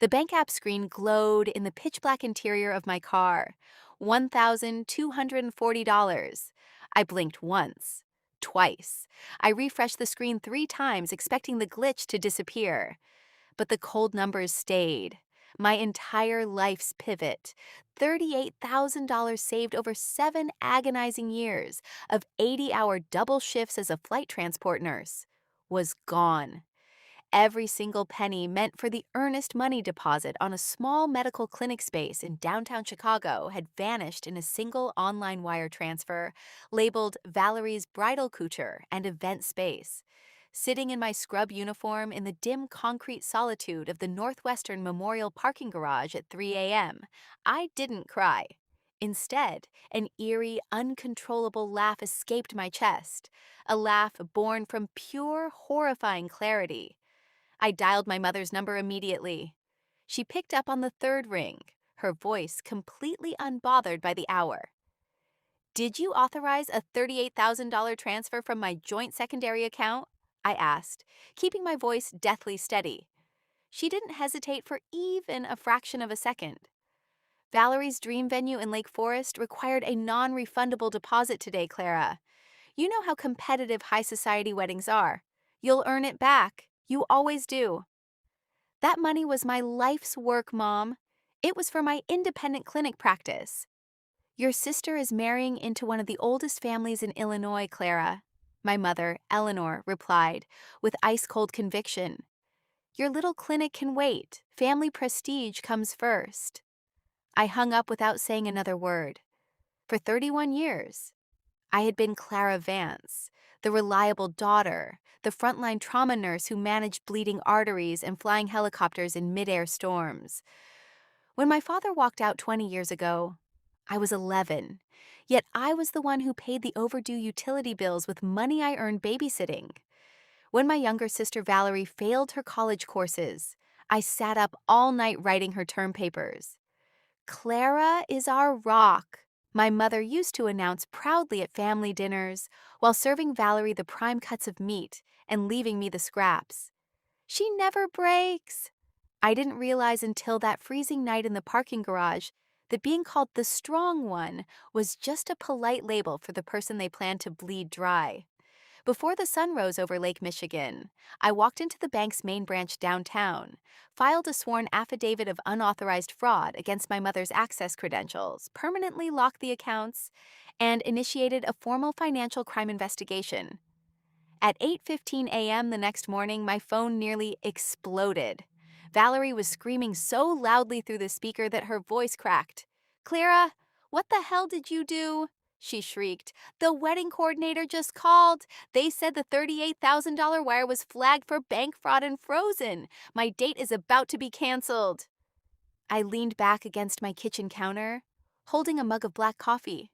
The bank app screen glowed in the pitch-black interior of my car. $1,240. I blinked once, twice. I refreshed the screen 3 times, expecting the glitch to disappear. But the cold numbers stayed. My entire life's pivot, $38,000 saved over 7 agonizing years of 80-hour double shifts as a flight transport nurse, was gone. Every single penny meant for the earnest money deposit on a small medical clinic space in downtown Chicago had vanished in a single online wire transfer labeled Valerie's Bridal Couture and Event Space. Sitting in my scrub uniform in the dim concrete solitude of the Northwestern Memorial parking garage at 3 a.m., I didn't cry. Instead, an eerie, uncontrollable laugh escaped my chest, a laugh born from pure, horrifying clarity. I dialed my mother's number immediately. She picked up on the third ring, her voice completely unbothered by the hour. "Did you authorize a $38,000 transfer from my joint secondary account?" I asked, keeping my voice deathly steady. She didn't hesitate for even a fraction of a second. "Valerie's dream venue in Lake Forest required a non-refundable deposit today, Clara. You know how competitive high society weddings are. You'll earn it back. You always do." "That money was my life's work, Mom. It was for my independent clinic practice." "Your sister is marrying into one of the oldest families in Illinois, Clara," my mother, Eleanor, replied with ice-cold conviction. "Your little clinic can wait. Family prestige comes first." I hung up without saying another word. For 31 years, I had been Clara Vance, the reliable daughter, the frontline trauma nurse who managed bleeding arteries and flying helicopters in mid-air storms. When my father walked out 20 years ago, I was 11, yet I was the one who paid the overdue utility bills with money I earned babysitting. When my younger sister Valerie failed her college courses, I sat up all night writing her term papers. "Clara is our rock," my mother used to announce proudly at family dinners while serving Valerie the prime cuts of meat and leaving me the scraps. "She never breaks." I didn't realize until that freezing night in the parking garage that being called the strong one was just a polite label for the person they planned to bleed dry. Before the sun rose over Lake Michigan, I walked into the bank's main branch downtown, filed a sworn affidavit of unauthorized fraud against my mother's access credentials, permanently locked the accounts, and initiated a formal financial crime investigation. At 8:15 a.m. the next morning, my phone nearly exploded. Valerie was screaming so loudly through the speaker that her voice cracked. "Clara, what the hell did you do?" she shrieked. "The wedding coordinator just called. They said the $38,000 wire was flagged for bank fraud and frozen. My date is about to be canceled." I leaned back against my kitchen counter, holding a mug of black coffee,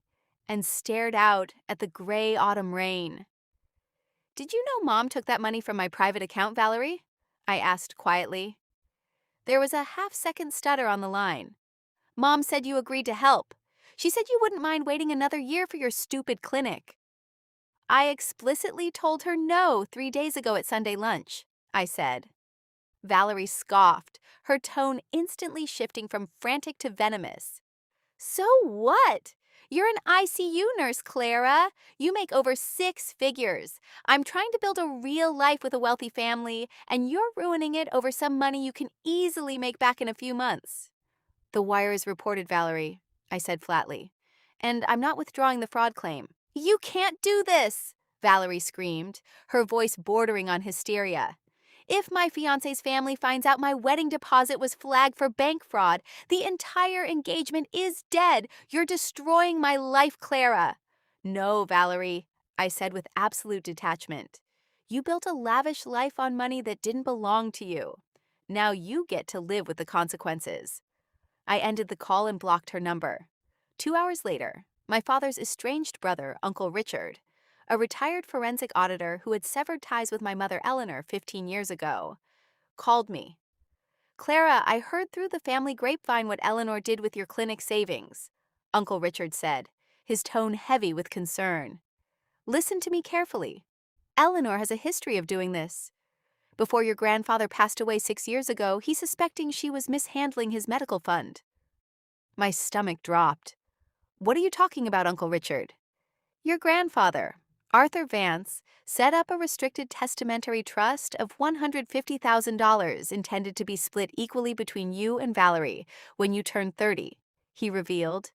and stared out at the gray autumn rain. "Did you know Mom took that money from my private account, Valerie?" I asked quietly. There was a half-second stutter on the line. "Mom said you agreed to help. She said you wouldn't mind waiting another year for your stupid clinic." "I explicitly told her no 3 days ago at Sunday lunch," I said. Valerie scoffed, her tone instantly shifting from frantic to venomous. "So what? You're an ICU nurse, Clara. You make over 6 figures. I'm trying to build a real life with a wealthy family, and you're ruining it over some money you can easily make back in a few months." "The wire is reported, Valerie," I said flatly, "and I'm not withdrawing the fraud claim." "You can't do this!" Valerie screamed, her voice bordering on hysteria. "If my fiancé's family finds out my wedding deposit was flagged for bank fraud, the entire engagement is dead. You're destroying my life, Clara." "No, Valerie," I said with absolute detachment. "You built a lavish life on money that didn't belong to you. Now you get to live with the consequences." I ended the call and blocked her number. 2 hours later, my father's estranged brother, Uncle Richard, a retired forensic auditor who had severed ties with my mother Eleanor 15 years ago, called me. "Clara, I heard through the family grapevine what Eleanor did with your clinic savings," Uncle Richard said, his tone heavy with concern. "Listen to me carefully. Eleanor has a history of doing this. Before your grandfather passed away 6 years ago, he's suspecting she was mishandling his medical fund. My stomach dropped. What are you talking about, Uncle Richard? Your grandfather, Arthur Vance, set up a restricted testamentary trust of $150,000 intended to be split equally between you and Valerie when you turn 30, he revealed.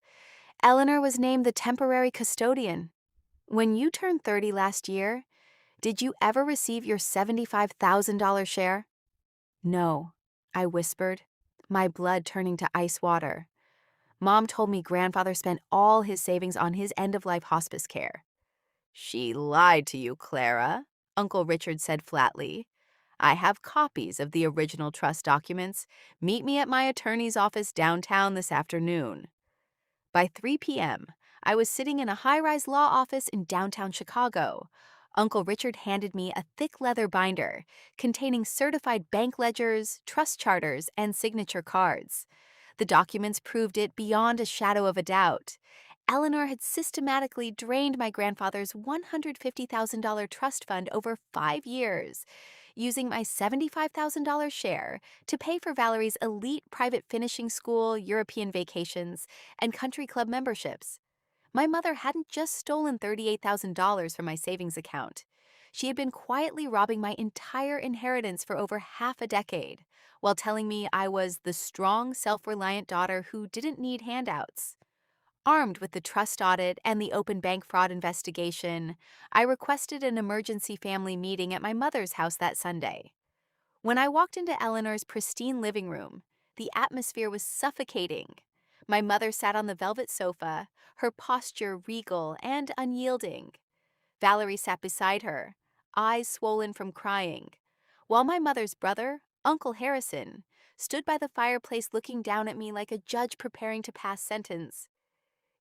Eleanor was named the temporary custodian. When you turned 30 last year, did you ever receive your $75,000 share? No, I whispered, my blood turning to ice water. Mom told me grandfather spent all his savings on his end-of-life hospice care. She lied to you, Clara, Uncle Richard said flatly. I have copies of the original trust documents. Meet me at my attorney's office downtown this afternoon. By 3 p.m., I was sitting in a high-rise law office in downtown Chicago. Uncle Richard handed me a thick leather binder containing certified bank ledgers, trust charters, and signature cards. The documents proved it beyond a shadow of a doubt. Eleanor had systematically drained my grandfather's $150,000 trust fund over 5 years, using my $75,000 share to pay for Valerie's elite private finishing school, European vacations, and country club memberships. My mother hadn't just stolen $38,000 from my savings account. She had been quietly robbing my entire inheritance for over half a decade, while telling me I was the strong, self-reliant daughter who didn't need handouts. Armed with the trust audit and the open bank fraud investigation, I requested an emergency family meeting at my mother's house that Sunday. When I walked into Eleanor's pristine living room, the atmosphere was suffocating. My mother sat on the velvet sofa, her posture regal and unyielding. Valerie sat beside her, eyes swollen from crying, while my mother's brother, Uncle Harrison, stood by the fireplace looking down at me like a judge preparing to pass sentence.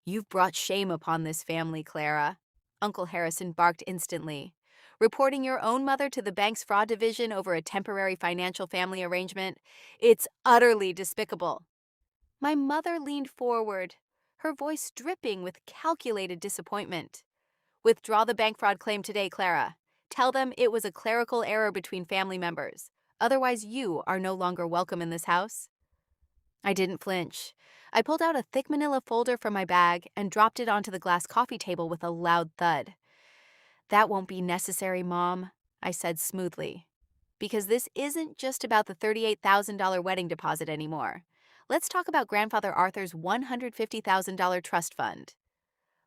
You've brought shame upon this family, Clara, Uncle Harrison barked instantly. Reporting your own mother to the bank's fraud division over a temporary financial family arrangement? It's utterly despicable. My mother leaned forward, her voice dripping with calculated disappointment. Withdraw the bank fraud claim today, Clara. Tell them it was a clerical error between family members. Otherwise, you are no longer welcome in this house. I didn't flinch. I pulled out a thick manila folder from my bag and dropped it onto the glass coffee table with a loud thud. That won't be necessary, Mom, I said smoothly. Because this isn't just about the $38,000 wedding deposit anymore. Let's talk about Grandfather Arthur's $150,000 trust fund.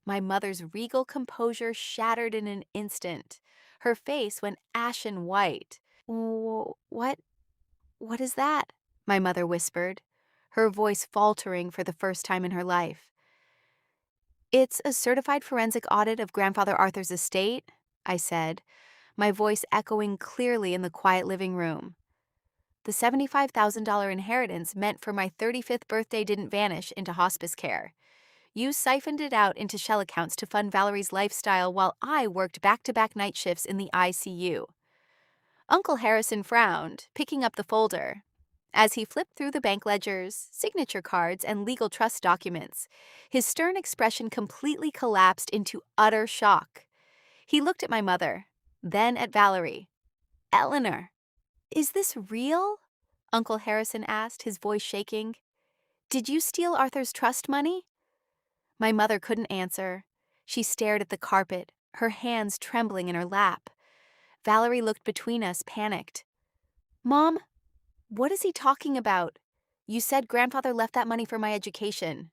My mother's regal composure shattered in an instant. Her face went ashen white. What is that? My mother whispered, her voice faltering for the first time in her life. It's a certified forensic audit of Grandfather Arthur's estate, I said, my voice echoing clearly in the quiet living room. The $75,000 inheritance meant for my 35th birthday didn't vanish into hospice care. You siphoned it out into shell accounts to fund Valerie's lifestyle while I worked back-to-back night shifts in the ICU. Uncle Harrison frowned, picking up the folder. As he flipped through the bank ledgers, signature cards, and legal trust documents, his stern expression completely collapsed into utter shock. He looked at my mother, then at Valerie. Eleanor, is this real? Uncle Harrison asked, his voice shaking. Did you steal Arthur's trust money? My mother couldn't answer. She stared at the carpet, her hands trembling in her lap. Valerie looked between us, panicked. Mom, what is he talking about? You said grandfather left that money for my education.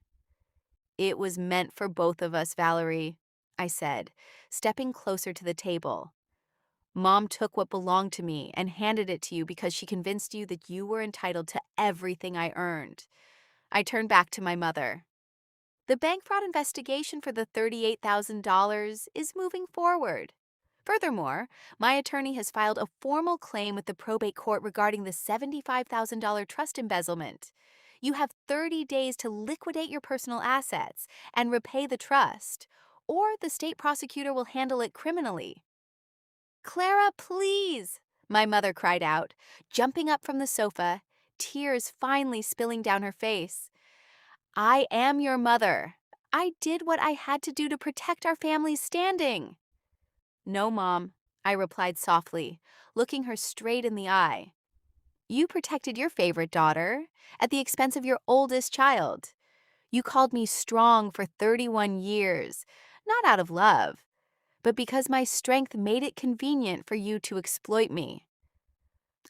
It was meant for both of us, Valerie, I said, stepping closer to the table. Mom took what belonged to me and handed it to you because she convinced you that you were entitled to everything I earned. I turned back to my mother. The bank fraud investigation for the $38,000 is moving forward. Furthermore, my attorney has filed a formal claim with the probate court regarding the $75,000 trust embezzlement. You have 30 days to liquidate your personal assets and repay the trust, or the state prosecutor will handle it criminally. Clara, please, my mother cried out, jumping up from the sofa, tears finally spilling down her face. I am your mother. I did what I had to do to protect our family's standing. No, Mom, I replied softly, looking her straight in the eye. You protected your favorite daughter at the expense of your oldest child. You called me strong for 31 years, not out of love, but because my strength made it convenient for you to exploit me.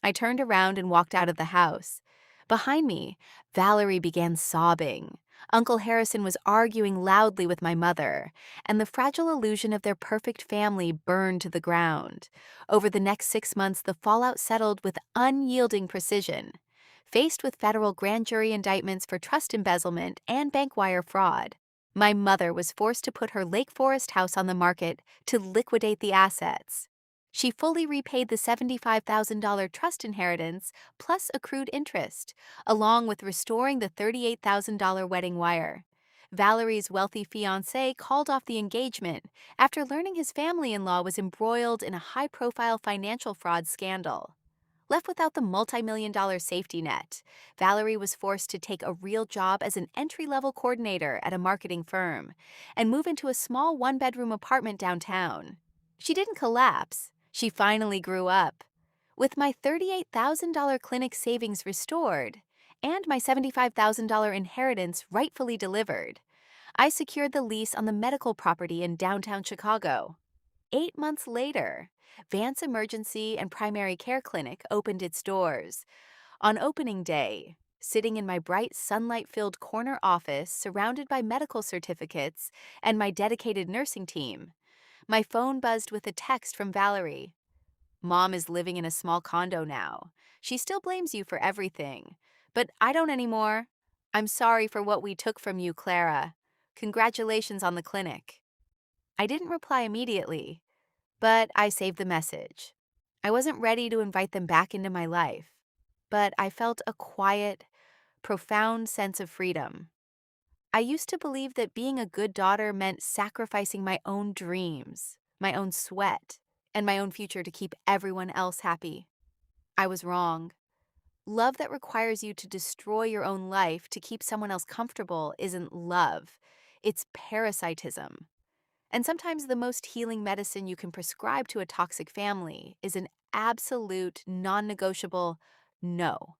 I turned around and walked out of the house. Behind me, Valerie began sobbing. Uncle Harrison was arguing loudly with my mother, and the fragile illusion of their perfect family burned to the ground. Over the next 6 months, the fallout settled with unyielding precision. Faced with federal grand jury indictments for trust embezzlement and bank wire fraud, my mother was forced to put her Lake Forest house on the market to liquidate the assets. She fully repaid the $75,000 trust inheritance plus accrued interest, along with restoring the $38,000 wedding wire. Valerie's wealthy fiancé called off the engagement after learning his family-in-law was embroiled in a high-profile financial fraud scandal. Left without the multi-million-dollar safety net, Valerie was forced to take a real job as an entry-level coordinator at a marketing firm and move into a small one-bedroom apartment downtown. She didn't collapse. She finally grew up. With my $38,000 clinic savings restored and my $75,000 inheritance rightfully delivered, I secured the lease on the medical property in downtown Chicago. 8 months later, Vance Emergency and Primary Care Clinic opened its doors. On opening day, sitting in my bright sunlight-filled corner office surrounded by medical certificates and my dedicated nursing team, my phone buzzed with a text from Valerie. Mom is living in a small condo now. She still blames you for everything, but I don't anymore. I'm sorry for what we took from you, Clara. Congratulations on the clinic. I didn't reply immediately, but I saved the message. I wasn't ready to invite them back into my life, but I felt a quiet, profound sense of freedom. I used to believe that being a good daughter meant sacrificing my own dreams, my own sweat, and my own future to keep everyone else happy. I was wrong. Love that requires you to destroy your own life to keep someone else comfortable isn't love. It's parasitism. And sometimes the most healing medicine you can prescribe to a toxic family is an absolute, non-negotiable no.